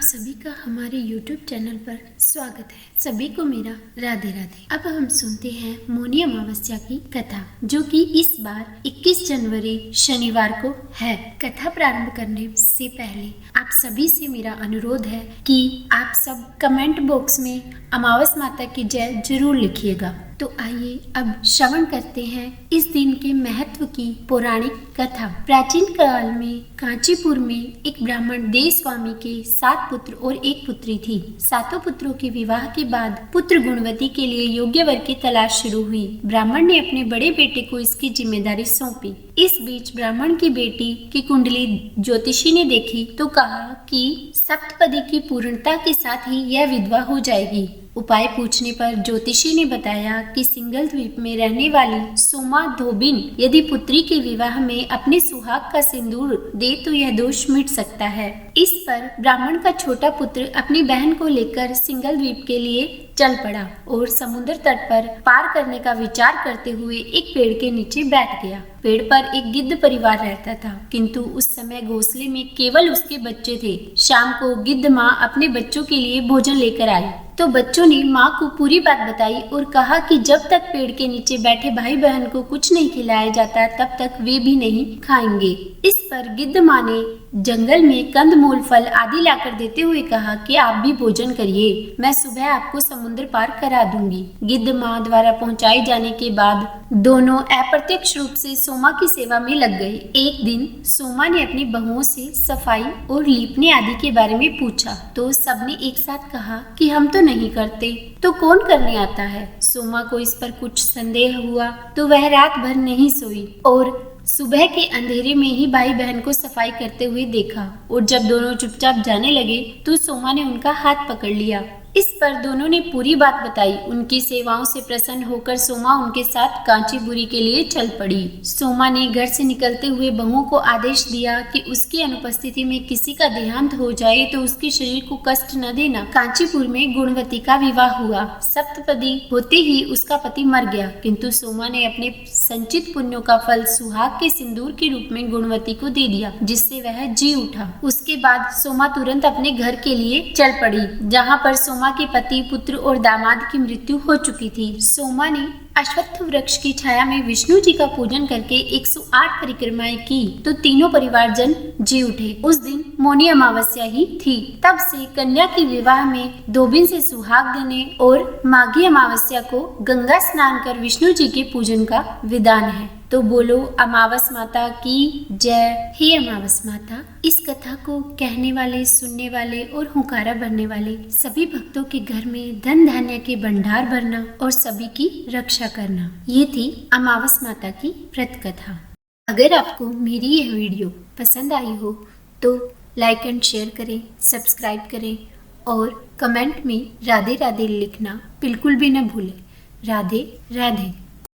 सभी का हमारे YouTube चैनल पर स्वागत है। सभी को मेरा राधे राधे। अब हम सुनते हैं मौनी अमावस्या की कथा, जो कि इस बार 21 जनवरी शनिवार को है। कथा प्रारंभ करने से पहले आप सभी से मेरा अनुरोध है कि आप सब कमेंट बॉक्स में अमावस माता की जय जरूर लिखिएगा। तो आइए अब श्रवण करते हैं इस दिन के महत्व की पौराणिक कथा। प्राचीन काल में कांचीपुर में एक ब्राह्मण देव स्वामी के 7 पुत्र और 1 पुत्री थी। 7 पुत्रों के विवाह के बाद पुत्र गुणवती के लिए योग्य वर की तलाश शुरू हुई। ब्राह्मण ने अपने बड़े बेटे को इसकी जिम्मेदारी सौंपी। इस बीच ब्राह्मण की बेटी की कुंडली ज्योतिषी ने देखी तो कहा कि सप्तपदी की पूर्णता के साथ ही यह विधवा हो जाएगी। उपाय पूछने पर ज्योतिषी ने बताया कि सिंगल द्वीप में रहने वाली सोमा धोबिन यदि पुत्री के विवाह में अपने सुहाग का सिंदूर दे तो यह दोष मिट सकता है। इस पर ब्राह्मण का छोटा पुत्र अपनी बहन को लेकर सिंगल द्वीप के लिए चल पड़ा और समुद्र तट पर पार करने का विचार करते हुए एक पेड़ के नीचे बैठ गया। पेड़ पर एक गिद्ध परिवार रहता था, किंतु उस समय घोंसले में केवल उसके बच्चे थे। शाम को गिद्ध माँ अपने बच्चों के लिए भोजन लेकर आई तो बच्चों ने माँ को पूरी बात बताई और कहा कि जब तक पेड़ के नीचे बैठे भाई बहन को कुछ नहीं खिलाया जाता तब तक वे भी नहीं खाएंगे। इस पर गिद्ध माँ ने जंगल में कंदमूल फल आदि लाकर देते हुए कहा कि आप भी भोजन करिए, मैं सुबह आपको समुद्र पार करा दूंगी। गिद्ध माँ द्वारा पहुंचाए जाने के बाद दोनों अप्रत्यक्ष रूप से सोमा की सेवा में लग गए। एक दिन सोमा ने अपनी बहुओं से सफाई और लीपने आदि के बारे में पूछा तो सबने एक साथ कहा कि हम तो नहीं करते, तो कौन करने आता है। सोमा को इस पर कुछ संदेह हुआ तो वह रात भर नहीं सोई और सुबह के अंधेरे में ही भाई बहन को सफाई करते हुए देखा और जब दोनों चुपचाप जाने लगे तो सोमा ने उनका हाथ पकड़ लिया। इस पर दोनों ने पूरी बात बताई। उनकी सेवाओं से प्रसन्न होकर सोमा उनके साथ कांचीपुरी के लिए चल पड़ी। सोमा ने घर से निकलते हुए बहुओं को आदेश दिया कि उसकी अनुपस्थिति में किसी का देहांत हो जाए तो उसके शरीर को कष्ट न देना। कांचीपुर में गुणवती का विवाह हुआ। सप्तपदी होते ही उसका पति मर गया, किंतु सोमा ने अपने संचित पुण्यों का फल सुहाग के सिंदूर के रूप में गुणवती को दे दिया, जिससे वह जी उठा। उसके बाद सोमा तुरंत अपने घर के लिए चल पड़ी, जहाँ पर सोमा के पति, पुत्र और दामाद की मृत्यु हो चुकी थी। सोमा ने अश्वत्थ वृक्ष की छाया में विष्णु जी का पूजन करके 108 परिक्रमाएं की तो तीनों परिवारजन जी उठे। उस दिन मौनी अमावस्या ही थी। तब से कन्या की विवाह में धोबिन से सुहाग देने और माघी अमावस्या को गंगा स्नान कर विष्णु जी के पूजन का विधान है। तो बोलो अमावस माता की जय। हे अमावस माता, इस कथा को कहने वाले, सुनने वाले और हुंकारा भरने वाले सभी भक्तों के घर में धन धान्य के भंडार भरना और सभी की रक्षा करना। ये थी अमावस माता की व्रत कथा। अगर आपको मेरी यह वीडियो पसंद आई हो तो लाइक एंड शेयर करें, सब्सक्राइब करें और कमेंट में राधे राधे लिखना बिल्कुल भी न भूलें। राधे राधे।